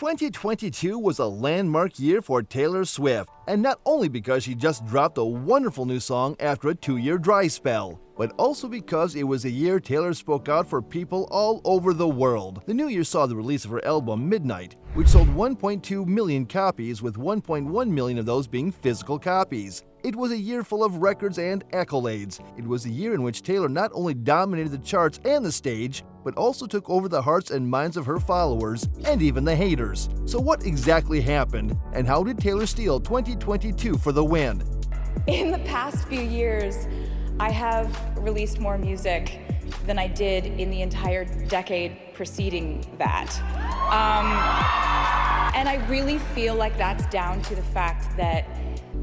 2022 was a landmark year for Taylor Swift, and not only because she just dropped a wonderful new song after a 2-year dry spell, but also because it was a year Taylor spoke out for people all over the world. The new year saw the release of her album Midnight, which sold 1.2 million copies, with 1.1 million of those being physical copies. It was a year full of records and accolades. It was a year in which Taylor not only dominated the charts and the stage, but also took over the hearts and minds of her followers and even the haters. So what exactly happened, and how did Taylor steal 2022 for the win? In the past few years, I have released more music than I did in the entire decade preceding that. And I really feel like that's down to the fact that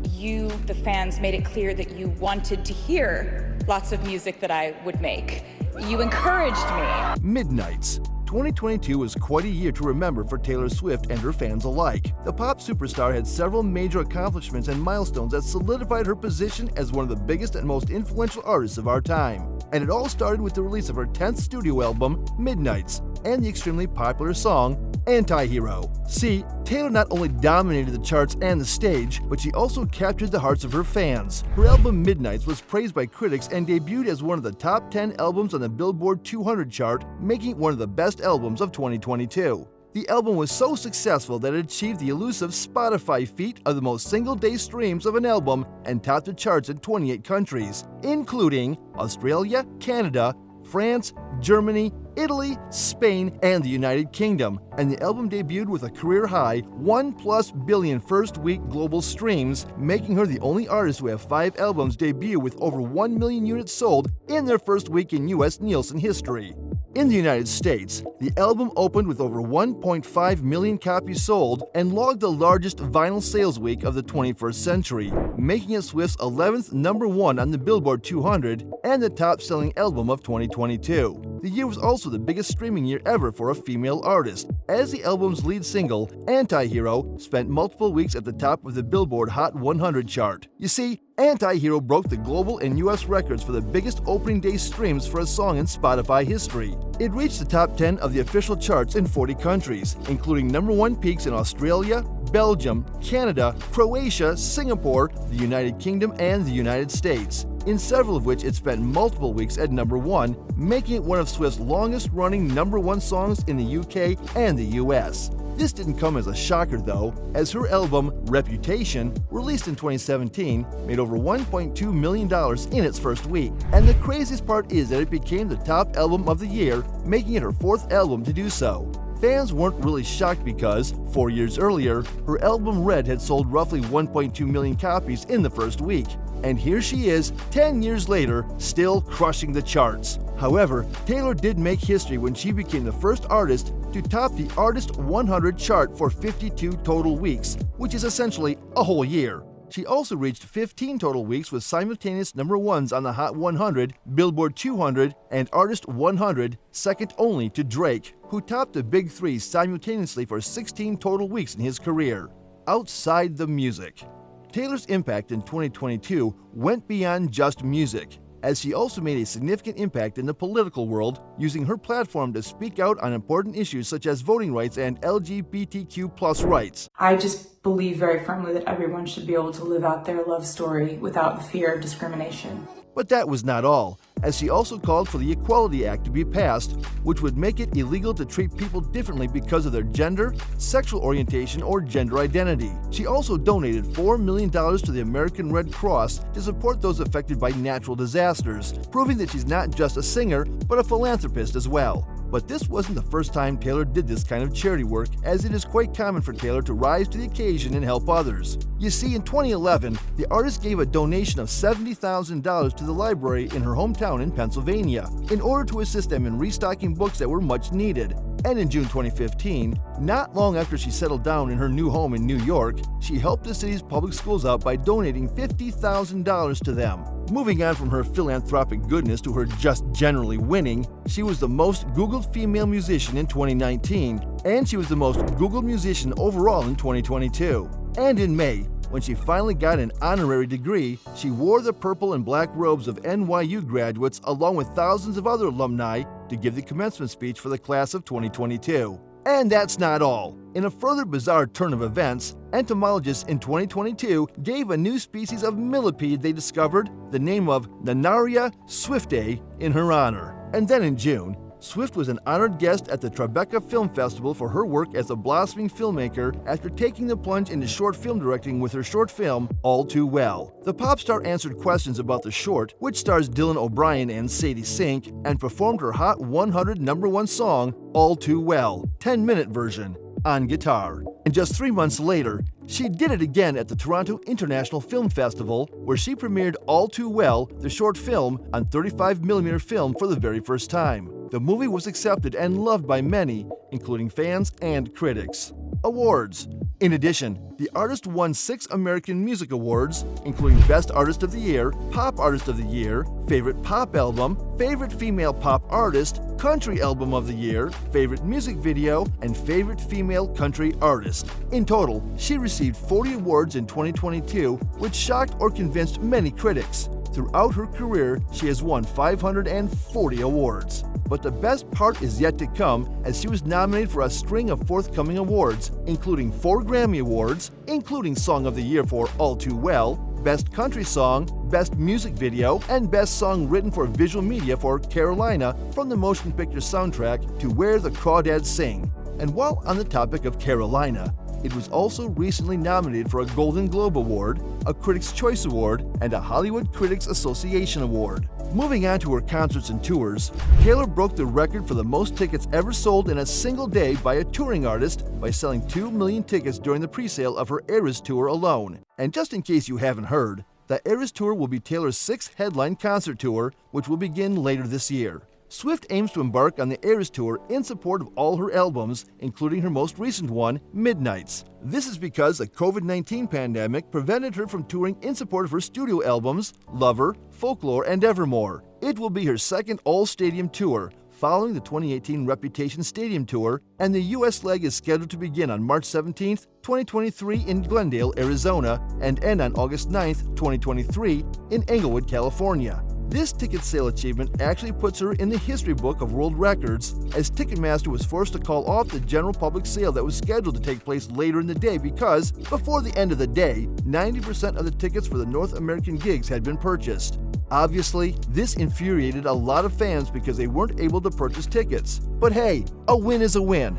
you, the fans, made it clear that you wanted to hear lots of music that I would make. You encouraged me. Midnights. 2022 was quite a year to remember for Taylor Swift and her fans alike. The pop superstar had several major accomplishments and milestones that solidified her position as one of the biggest and most influential artists of our time. And it all started with the release of her 10th studio album, Midnights, and the extremely popular song, Anti-Hero. See, Taylor not only dominated the charts and the stage, but she also captured the hearts of her fans. Her album Midnights was praised by critics and debuted as one of the top 10 albums on the Billboard 200 chart, making it one of the best albums of 2022. The album was so successful that it achieved the elusive Spotify feat of the most single-day streams of an album and topped the charts in 28 countries, including Australia, Canada, France, Germany, Italy, Spain, and the United Kingdom, and the album debuted with a career-high 1+ billion first-week global streams, making her the only artist to have 5 albums debut with over 1 million units sold in their first week in U.S. Nielsen history. In the United States, the album opened with over 1.5 million copies sold and logged the largest vinyl sales week of the 21st century, making it Swift's 11th number 1 on the Billboard 200 and the top-selling album of 2022. The year was also the biggest streaming year ever for a female artist, as the album's lead single, Anti-Hero, spent multiple weeks at the top of the Billboard Hot 100 chart. You see, Anti-Hero broke the global and US records for the biggest opening day streams for a song in Spotify history. It reached the top 10 of the official charts in 40 countries, including number 1 peaks in Australia, Belgium, Canada, Croatia, Singapore, the United Kingdom, and the United States, in several of which it spent multiple weeks at number 1, making it one of Swift's longest-running number 1 songs in the UK and the US. This didn't come as a shocker though, as her album, Reputation, released in 2017, made over $1.2 million in its first week. And the craziest part is that it became the top album of the year, making it her 4th album to do so. Fans weren't really shocked because, 4 years earlier, her album Red had sold roughly 1.2 million copies in the first week. And here she is, 10 years later, still crushing the charts. However, Taylor did make history when she became the first artist to top the Artist 100 chart for 52 total weeks, which is essentially a whole year. She also reached 15 total weeks with simultaneous number 1s on the Hot 100, Billboard 200, and Artist 100, second only to Drake, who topped the Big Three simultaneously for 16 total weeks in his career. Outside the music, Taylor's impact in 2022 went beyond just music, as she also made a significant impact in the political world, using her platform to speak out on important issues such as voting rights and LGBTQ+ rights. I just believe very firmly that everyone should be able to live out their love story without the fear of discrimination. But that was not all, as she also called for the Equality Act to be passed, which would make it illegal to treat people differently because of their gender, sexual orientation, or gender identity. She also donated $4 million to the American Red Cross to support those affected by natural disasters, proving that she's not just a singer, but a philanthropist as well. But this wasn't the first time Taylor did this kind of charity work, as it is quite common for Taylor to rise to the occasion and help others. You see, in 2011, the artist gave a donation of $70,000 to the library in her hometown in Pennsylvania, in order to assist them in restocking books that were much needed. And in June 2015, not long after she settled down in her new home in New York, she helped the city's public schools out by donating $50,000 to them. Moving on from her philanthropic goodness to her just generally winning, she was the most Googled female musician in 2019, and she was the most Googled musician overall in 2022. And in May, when she finally got an honorary degree, she wore the purple and black robes of NYU graduates along with thousands of other alumni to give the commencement speech for the class of 2022. And that's not all. In a further bizarre turn of events, entomologists in 2022 gave a new species of millipede they discovered the name of Nannaria swiftae in her honor. And then in June, Swift was an honored guest at the Tribeca Film Festival for her work as a blossoming filmmaker after taking the plunge into short film directing with her short film, All Too Well. The pop star answered questions about the short, which stars Dylan O'Brien and Sadie Sink, and performed her Hot 100 #1 song, All Too Well, 10-minute version, on guitar. And just 3 months later, she did it again at the Toronto International Film Festival, where she premiered All Too Well, the short film, on 35mm film for the very first time. The movie was accepted and loved by many, including fans and critics. Awards. In addition, the artist won 6 American Music Awards, including Best Artist of the Year, Pop Artist of the Year, Favorite Pop Album, Favorite Female Pop Artist, Country Album of the Year, Favorite Music Video, and Favorite Female Country Artist. In total, she received 40 awards in 2022, which shocked or convinced many critics. Throughout her career, she has won 540 awards. But the best part is yet to come, as she was nominated for a string of forthcoming awards, including 4 Grammy Awards, including Song of the Year for All Too Well, Best Country Song, Best Music Video, and Best Song Written for Visual Media for Carolina from the motion picture soundtrack to Where the Crawdads Sing. And while on the topic of Carolina, it was also recently nominated for a Golden Globe Award, a Critics' Choice Award, and a Hollywood Critics Association Award. Moving on to her concerts and tours, Taylor broke the record for the most tickets ever sold in a single day by a touring artist by selling 2 million tickets during the presale of her Eras Tour alone. And just in case you haven't heard, the Eras Tour will be Taylor's 6th headline concert tour, which will begin later this year. Swift aims to embark on the Eras Tour in support of all her albums, including her most recent one, Midnights. This is because the COVID-19 pandemic prevented her from touring in support of her studio albums, Lover, Folklore, and Evermore. It will be her second all-stadium tour, following the 2018 Reputation Stadium Tour, and the U.S. leg is scheduled to begin on March 17, 2023 in Glendale, Arizona, and end on August 9, 2023 in Englewood, California. This ticket sale achievement actually puts her in the history book of world records, as Ticketmaster was forced to call off the general public sale that was scheduled to take place later in the day because, before the end of the day, 90% of the tickets for the North American gigs had been purchased. Obviously, this infuriated a lot of fans because they weren't able to purchase tickets. But hey, a win is a win.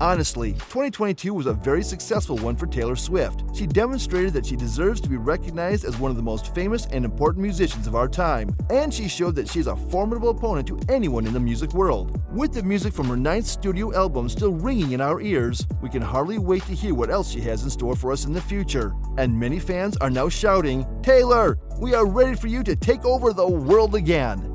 Honestly, 2022 was a very successful one for Taylor Swift. She demonstrated that she deserves to be recognized as one of the most famous and important musicians of our time, and she showed that she's a formidable opponent to anyone in the music world. With the music from her 9th studio album still ringing in our ears, we can hardly wait to hear what else she has in store for us in the future. And many fans are now shouting, "Taylor, we are ready for you to take over the world again!"